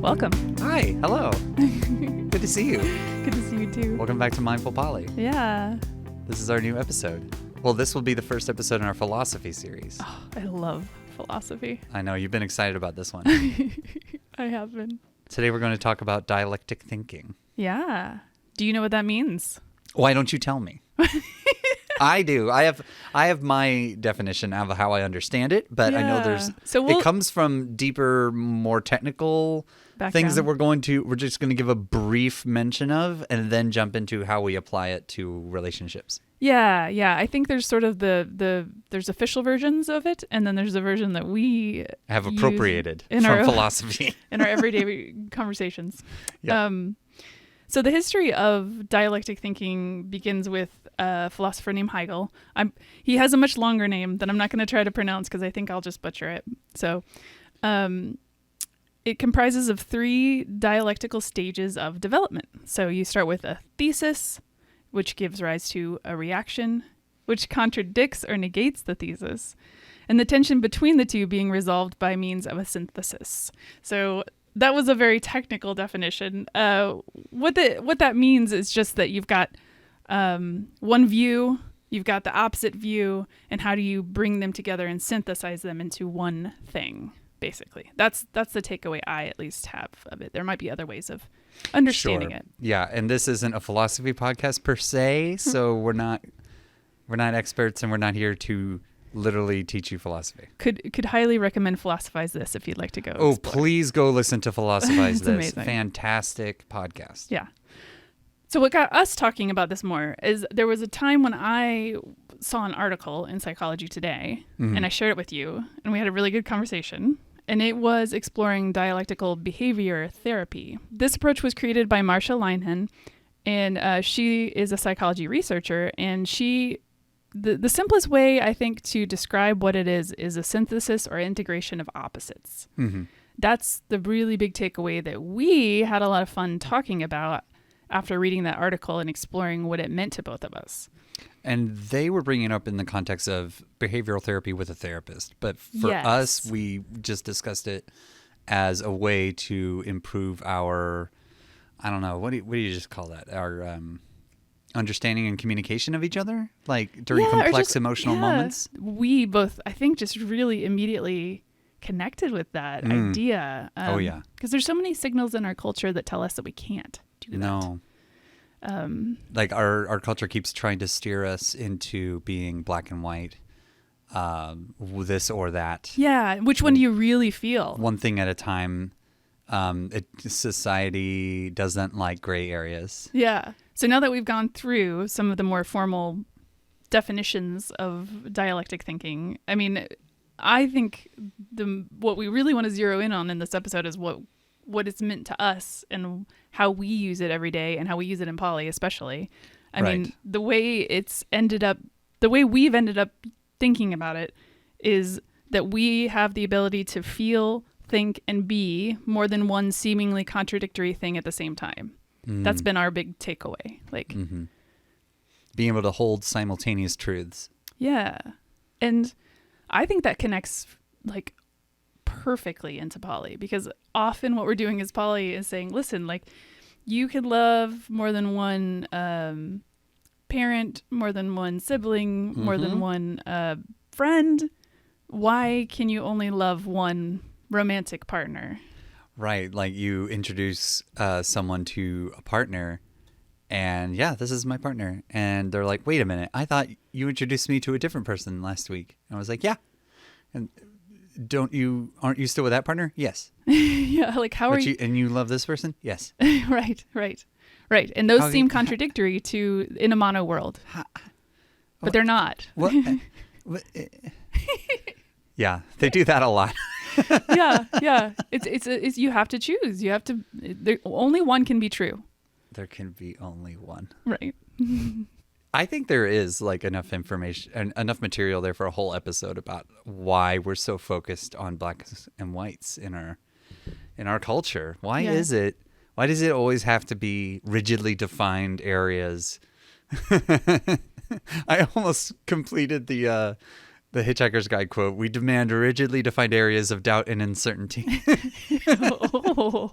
Welcome. Hi. Hello. Good to see you. Good to see you too. Welcome back to Mindful Poly. Yeah. This is our new episode. Well, this will be the first episode in our philosophy series. Oh, I love philosophy. I know you've been excited about this one. I have been. Today we're going to talk about dialectic thinking. Yeah. Do you know what that means? Why don't you tell me? I do. I have my definition of how I understand it, but I know it comes from deeper, more technical things that we're just going to give a brief mention of and then jump into how we apply it to relationships. Yeah. I think there's sort of there's official versions of it, and then there's a version that we have appropriated from philosophy in our everyday conversations. Yep. So the history of dialectic thinking begins with a philosopher named Hegel. He has a much longer name that I'm not going to try to pronounce because I think I'll just butcher it. So it comprises of 3 dialectical stages of development. So you start with a thesis, which gives rise to a reaction, which contradicts or negates the thesis, and the tension between the two being resolved by means of a synthesis. So that was a very technical definition. What that means is just that you've got one view, you've got the opposite view, and how do you bring them together and synthesize them into one thing, basically. That's the takeaway I at least have of it. There might be other ways of understanding it. Yeah, and this isn't a philosophy podcast per se, so we're not experts and we're not here to literally teach you philosophy. Could highly recommend Philosophize This if you'd like to go explore. Please go listen to Philosophize This. Amazing. Fantastic podcast. Yeah. So what got us talking about this more is there was a time when I saw an article in Psychology Today, and I shared it with you, and we had a really good conversation, and it was exploring dialectical behavior therapy. This approach was created by Marcia Linehan, and she is a psychology researcher, and the simplest way, I think, to describe what it is a synthesis or integration of opposites. Mm-hmm. That's the really big takeaway that we had a lot of fun talking about after reading that article and exploring what it meant to both of us. And they were bringing it up in the context of behavioral therapy with a therapist. But for us, we just discussed it as a way to improve our, I don't know, what do you just call that? Our understanding and communication of each other, like during complex emotional moments. We both, I think, just really immediately connected with that idea. Because there's so many signals in our culture that tell us that we can't do that. No. Like our culture keeps trying to steer us into being black and white, this or that. Yeah. Which one do you really feel? One thing at a time. Society doesn't like gray areas. Yeah. So now that we've gone through some of the more formal definitions of dialectic thinking, I mean, I think what we really want to zero in on in this episode is what it's meant to us and how we use it every day and how we use it in Poly especially. I mean, the way we've ended up thinking about it is that we have the ability to feel, think, and be more than one seemingly contradictory thing at the same time. That's been our big takeaway. Like being able to hold simultaneous truths. Yeah. And I think that connects like perfectly into Poly, because often what we're doing as Poly is saying, listen, like you could love more than one parent, more than one sibling, more than one friend. Why can you only love one romantic partner? Right. Like you introduce someone to a partner and this is my partner. And they're like, wait a minute. I thought you introduced me to a different person last week. And I was like, yeah. And aren't you still with that partner? Yes. Yeah. Like how are you? And you love this person? Yes. Right. And those seem contradictory in a mono world, but they're not. What? Yeah. They do that a lot. Yeah. It's you have to choose. You have to. Only one can be true. There can be only one. Right. I think there is like enough information and enough material there for a whole episode about why we're so focused on blacks and whites in our culture. Why is it? Why does it always have to be rigidly defined areas? I almost completed the The Hitchhiker's Guide quote, "We demand rigidly defined areas of doubt and uncertainty." Oh,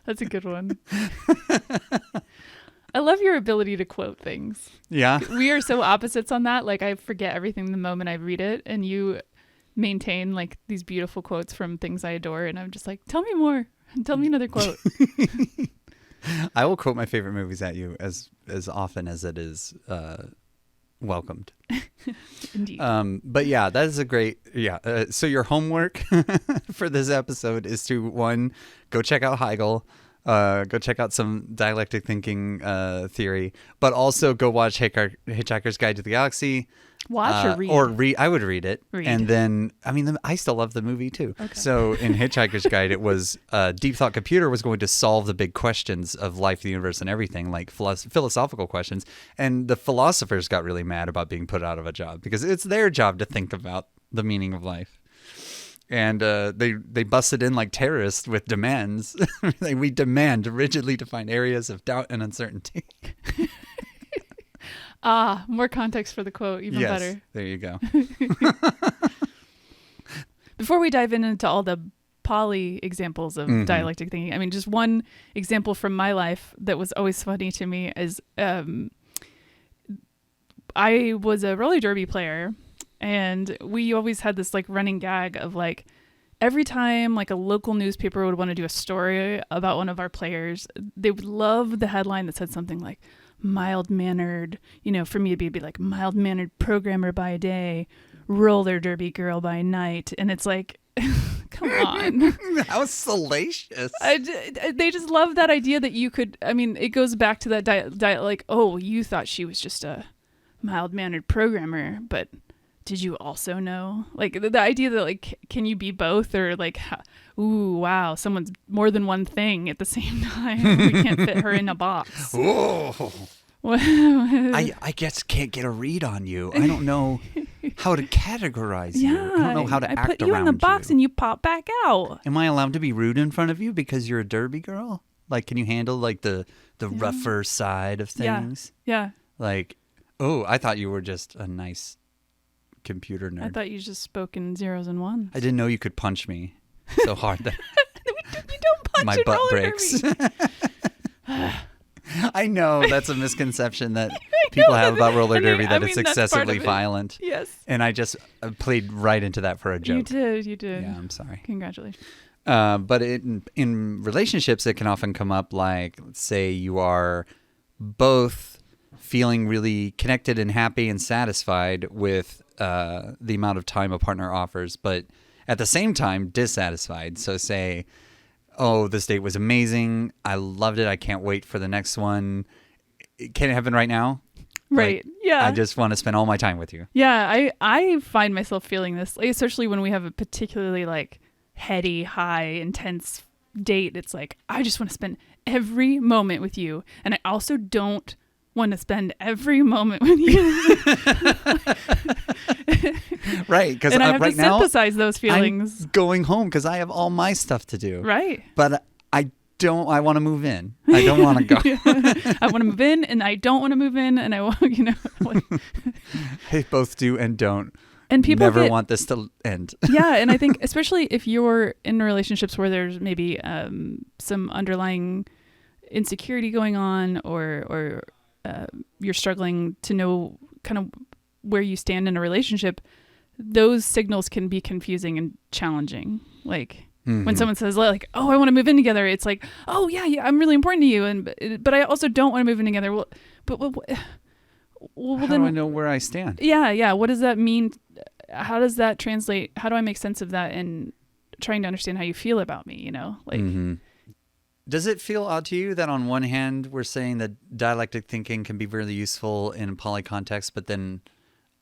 that's a good one. I love your ability to quote things. Yeah. We are so opposites on that. Like, I forget everything the moment I read it, and you maintain like these beautiful quotes from things I adore, and I'm just like, tell me more. Tell me another quote. I will quote my favorite movies at you as often as it is welcomed. Indeed. But yeah, that is a great, so your homework for this episode is to, one, go check out Hegel, go check out some dialectic thinking theory, but also go watch Hitchhiker's Guide to the Galaxy. Watch or read? Or read. I would read it. Read. And then, I mean, I still love the movie too. Okay. So in Hitchhiker's Guide, it was Deep Thought Computer was going to solve the big questions of life, the universe, and everything, like philosophical questions. And the philosophers got really mad about being put out of a job because it's their job to think about the meaning of life. And they busted in like terrorists with demands. We demand rigidly defined areas of doubt and uncertainty. More context for the quote, even better. There you go. Before we dive into all the poly examples of dialectic thinking, I mean, just one example from my life that was always funny to me is I was a roller derby player, and we always had this like running gag of like every time like a local newspaper would want to do a story about one of our players, they would love the headline that said something like mild-mannered, for me it'd be like mild-mannered programmer by day, roller derby girl by night. And it's like, come on. How salacious. They just love that idea that you could, I mean, it goes back to that like, oh, you thought she was just a mild-mannered programmer, but did you also know? Like the idea that like, can you be both? Or like, ooh, wow, someone's more than one thing at the same time. We can't fit her in a box. Whoa. I guess can't get a read on you. I don't know how to categorize you. I don't know how to act around you. I put you in the box and you pop back out. Am I allowed to be rude in front of you because you're a derby girl? Like, can you handle like the rougher side of things? Yeah. Like, oh, I thought you were just a nice computer nerd. I thought you just spoke in zeros and ones. I didn't know you could punch me so hard that you don't punch my butt breaks. I know that's a misconception that people have about roller derby, that it's excessively violent. Yes. And I just played right into that for a joke. You did. Yeah, I'm sorry. Congratulations. But in relationships, it can often come up like, let's say you are both feeling really connected and happy and satisfied with the amount of time a partner offers, but at the same time dissatisfied. So say, oh, this date was amazing, I loved it, I can't wait for the next one. Can it happen right now? Right. Like, yeah. I just want to spend all my time with you. Yeah, I find myself feeling this, especially when we have a particularly like heady, high, intense date. It's like, I just want to spend every moment with you. And I also don't want to spend every moment with you. Right, because I have right to now synthesize those feelings. I'm going home because I have all my stuff to do. Right. But I want to move in. I don't want to go. I want to move in, and I don't want to move in, and I want, like, I both do and don't. And people never want this to end. Yeah, and I think especially if you're in relationships where there's maybe some underlying insecurity going on, or you're struggling to know kind of where you stand in a relationship, those signals can be confusing and challenging. Like when someone says like, oh, I want to move in together, it's like, oh yeah, I'm really important to you, but I also don't want to move in together. Well, how do I know where I stand? Yeah. What does that mean? How does that translate? How do I make sense of that and trying to understand how you feel about me, like. Does it feel odd to you that on one hand we're saying that dialectic thinking can be really useful in poly context, but then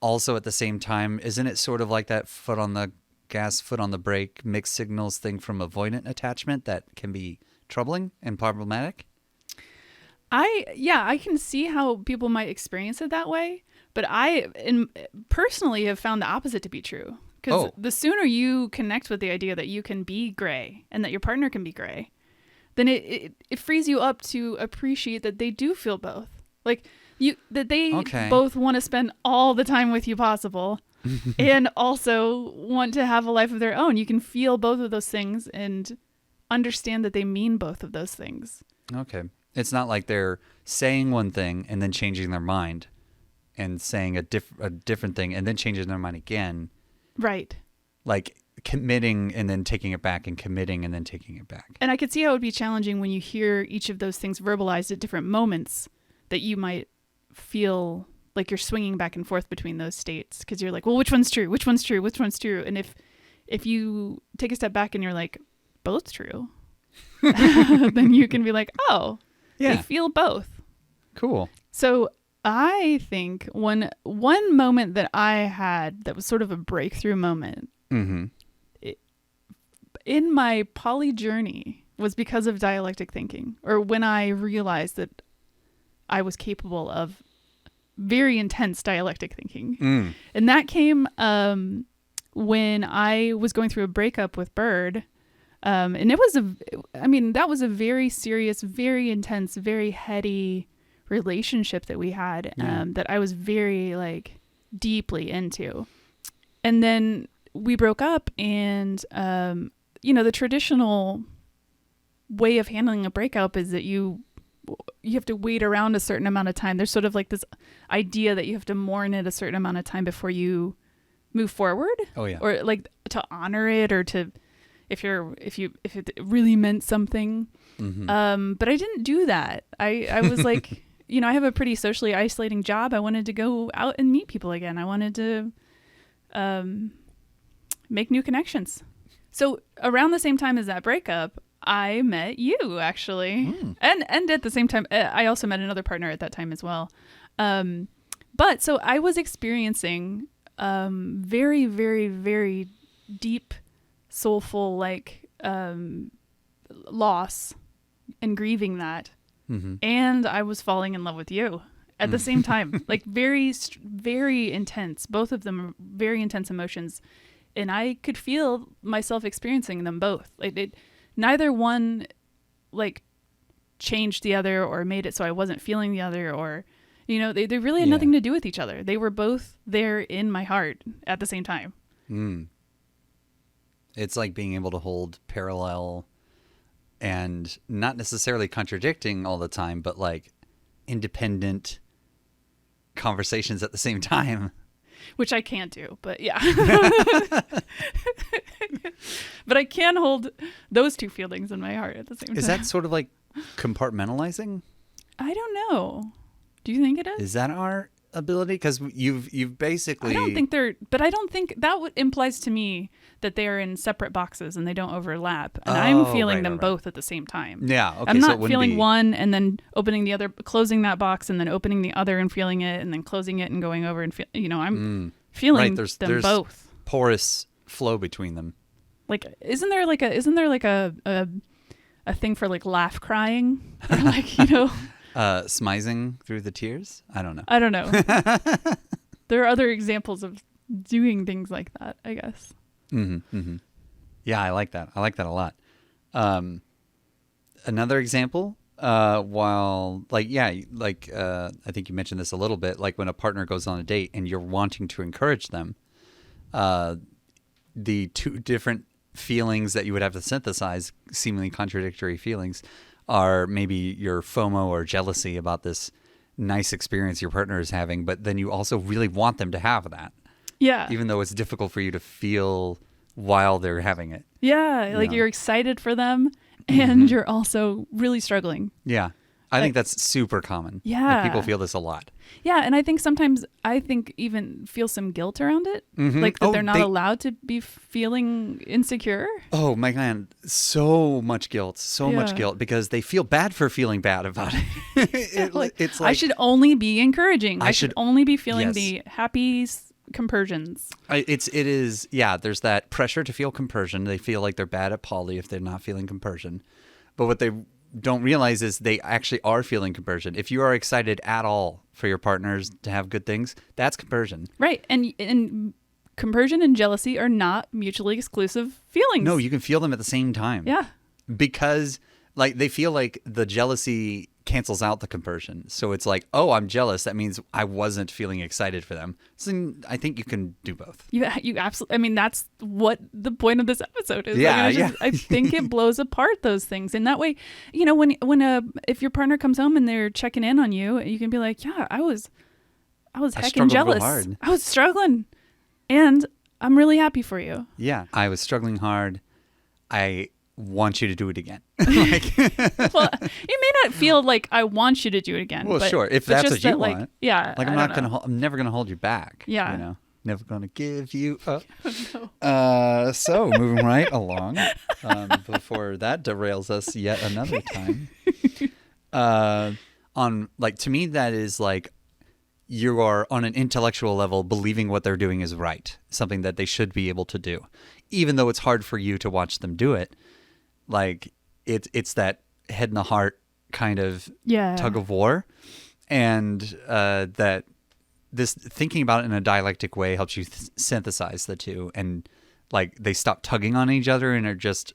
also at the same time, isn't it sort of like that foot on the gas, foot on the brake, mixed signals thing from avoidant attachment that can be troubling and problematic? I can see how people might experience it that way, but I personally have found the opposite to be true. Because the sooner you connect with the idea that you can be gray and that your partner can be gray, then it frees you up to appreciate that they do feel both. Like that they both want to spend all the time with you possible, and also want to have a life of their own. You can feel both of those things and understand that they mean both of those things. Okay. It's not like they're saying one thing and then changing their mind and saying a different thing and then changing their mind again. Right. Like committing and then taking it back and committing and then taking it back. And I could see how it would be challenging when you hear each of those things verbalized at different moments, that you might feel like you're swinging back and forth between those states, because you're like, well, which one's true? Which one's true? Which one's true? And if you take a step back and you're like, both true, then you can be like, oh, yeah, they feel both. Cool. So I think one moment that I had that was sort of a breakthrough moment in my poly journey was because of dialectic thinking, or when I realized that I was capable of very intense dialectic thinking. And that came when I was going through a breakup with Bird. And that was a very serious, very intense, very heady relationship that we had, that I was very like deeply into. And then we broke up, and the traditional way of handling a breakup is that you have to wait around a certain amount of time. There's sort of like this idea that you have to mourn it a certain amount of time before you move forward. Oh yeah. Or like to honor it, or to if it really meant something. But I didn't do that. I was like, I have a pretty socially isolating job. I wanted to go out and meet people again. I wanted to make new connections. So around the same time as that breakup, I met you, actually. And at the same time, I also met another partner at that time as well. But so I was experiencing very, very, very deep, soulful, like loss and grieving that. And I was falling in love with you at the same time. Like very, very intense. Both of them are very intense emotions. And I could feel myself experiencing them both. Like neither one like changed the other or made it so I wasn't feeling the other, or they really had nothing to do with each other. They were both there in my heart at the same time. It's like being able to hold parallel and not necessarily contradicting all the time, but like independent conversations at the same time. Which I can't do, but yeah. But I can hold those two feelings in my heart at the same time. Is that sort of like compartmentalizing? I don't know. Do you think it is? Is that our ability? Because you've basically... I don't think that implies to me that they are in separate boxes and they don't overlap. And I'm feeling them both at the same time. Yeah. Okay. I'm not feeling one and then opening the other, closing that box and then opening the other and feeling it and then closing it and going over and I'm feeling them both. Porous flow between them. Like, isn't there like a thing for like laugh crying, or like smizing through the tears? I don't know. There are other examples of doing things like that, I guess. Yeah, I like that. I like that a lot. Another example, I think you mentioned this a little bit, like when a partner goes on a date and you're wanting to encourage them, the two different feelings that you would have to synthesize, seemingly contradictory feelings, are maybe your FOMO or jealousy about this nice experience your partner is having, but then you also really want them to have that. Yeah. Even though it's difficult for you to feel while they're having it. Yeah. Like you're excited for them and you're also really struggling. Yeah. I think that's super common. Yeah. Like people feel this a lot. Yeah. And I think sometimes even feel some guilt around it. Like that they're not allowed to be feeling insecure. Oh my God. So much guilt because they feel bad for feeling bad about it. It's like, I should only be encouraging. I should only be feeling the happy compersions. There's that pressure to feel compersion. They feel like they're bad at poly if they're not feeling compersion. But what they don't realize is they actually are feeling compersion. If you are excited at all for your partners to have good things, that's compersion. Right. And compersion and jealousy are not mutually exclusive feelings. No, you can feel them at the same time. Yeah. Because like they feel like the jealousy cancels out the compersion. So it's like, oh, I'm jealous. That means I wasn't feeling excited for them. So I think you can do both. You absolutely. I mean, that's what the point of this episode is. Yeah, I think it blows apart those things, and that way, when if your partner comes home and they're checking in on you, you can be like, yeah, I was heckin' jealous. Hard. I was struggling, and I'm really happy for you. Yeah, I was struggling hard. I want you to do it again. Well, it may not feel like I want you to do it again. Well, sure, if that's what you want. Yeah, like I'm never gonna hold you back. Yeah, never gonna give you up. No. So moving right along, before that derails us yet another time. To me, that is like you are on an intellectual level believing what they're doing is right, something that they should be able to do, even though it's hard for you to watch them do it. Like it's that head and the heart kind of tug of war, and that this thinking about it in a dialectic way helps you synthesize the two, and like they stop tugging on each other and are just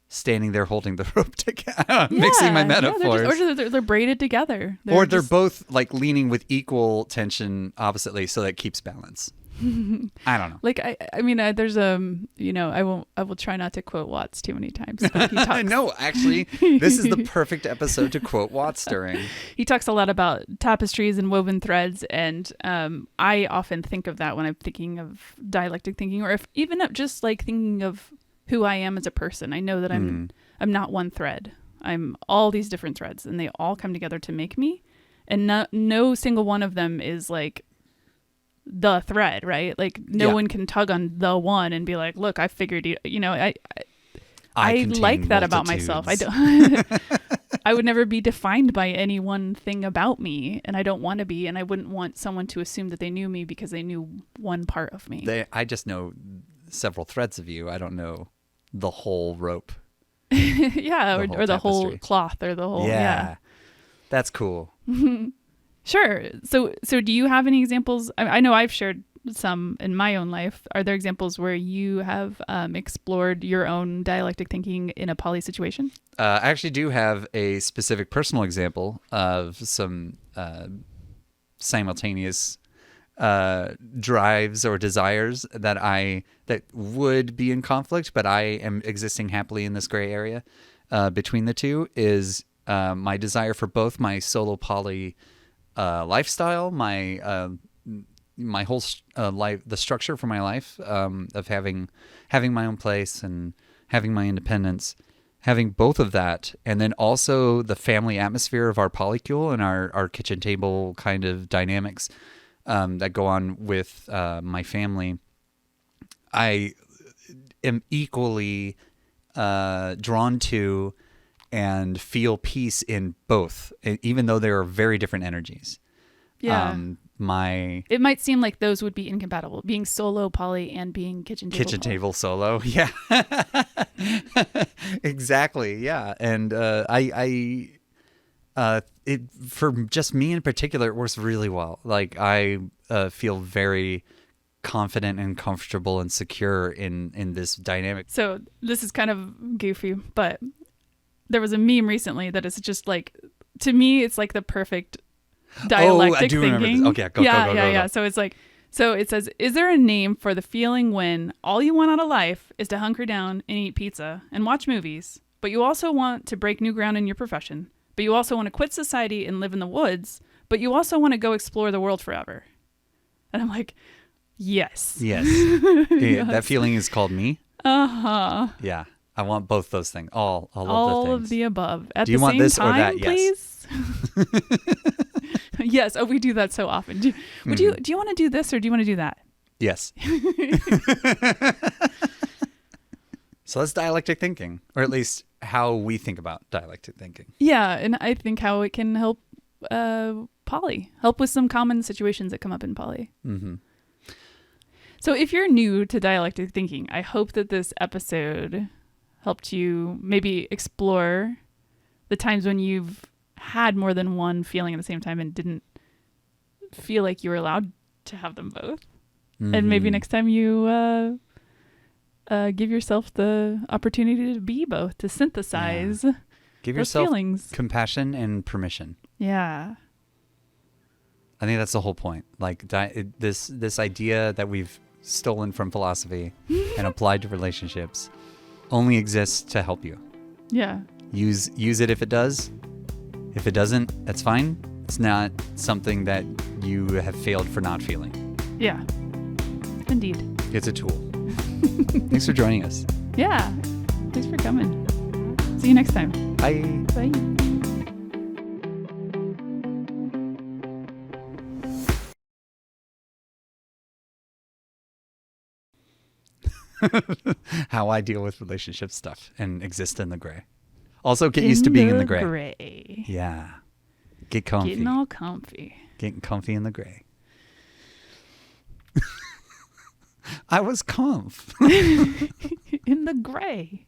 standing there holding the rope together. Mixing my metaphors. They're braided together. They're both like leaning with equal tension oppositely, so that it keeps balance. I don't know. Like I mean, there's I will try not to quote Watts too many times. But he talks. No, actually, this is the perfect episode to quote Watts during. He talks a lot about tapestries and woven threads, and I often think of that when I'm thinking of dialectic thinking, or if even just like thinking of who I am as a person. I know that I'm not one thread. I'm all these different threads, and they all come together to make me. And no single one of them is like the thread, right? Like no one can tug on the one and be like, look, I figured you. I like that about myself. I don't. I would never be defined by any one thing about me, and I don't want to be, and I wouldn't want someone to assume that they knew me because they knew one part of me. I just know several threads of you. I don't know the whole rope. Yeah, or the whole cloth, or the whole. Yeah. That's cool. Sure. So do you have any examples? I know I've shared some in my own life. Are there examples where you have explored your own dialectic thinking in a poly situation? I actually do have a specific personal example of some simultaneous drives or desires that would be in conflict, but I am existing happily in this gray area between the two. Is my desire for both my solo poly lifestyle, my whole life, the structure for my life, of having my own place and having my independence, having both of that, and then also the family atmosphere of our polycule and our kitchen table kind of dynamics that go on with my family. I am equally drawn to and feel peace in both, even though there are very different energies. Yeah. It might seem like those would be incompatible, being solo poly and being kitchen table solo. Yeah. Exactly. Yeah. And it, for just me in particular, it works really well. Like I feel very confident and comfortable and secure in this dynamic. So this is kind of goofy, but there was a meme recently that is just like, to me, it's like the perfect dialectic I do thinking. Remember this. Okay, go. So it's like, so it says, is there a name for the feeling when all you want out of life is to hunker down and eat pizza and watch movies, but you also want to break new ground in your profession, but you also want to quit society and live in the woods, but you also want to go explore the world forever? And I'm like, yes. Yes. Yes. That feeling is called me. Uh-huh. Yeah. I want both those things. All of the things. All of the above. At do you the want same this time, or that? Please? Yes. Yes. Oh, we do that so often. Do you want to do this or do you want to do that? Yes. So that's dialectic thinking, or at least how we think about dialectic thinking. Yeah, and I think how it can help poly, help with some common situations that come up in poly. Mm-hmm. So if you're new to dialectic thinking, I hope that this episode helped you maybe explore the times when you've had more than one feeling at the same time and didn't feel like you were allowed to have them both. Mm-hmm. And maybe next time you give yourself the opportunity to be both, to synthesize. Give those yourself feelings. compassion and permission. Yeah. I think that's the whole point. Like this idea that we've stolen from philosophy and applied to relationships only exists to help you. Yeah. Use it if it does. If it doesn't, that's fine. It's not something that you have failed for not feeling. Yeah. Indeed. It's a tool. Thanks for joining us. Yeah. Thanks for coming. See you next time. Bye. Bye. How I deal with relationship stuff and exist in the gray. Also, get used to being in the gray. Yeah. Get comfy. Getting all comfy. Getting comfy in the gray. I was comf. In the gray.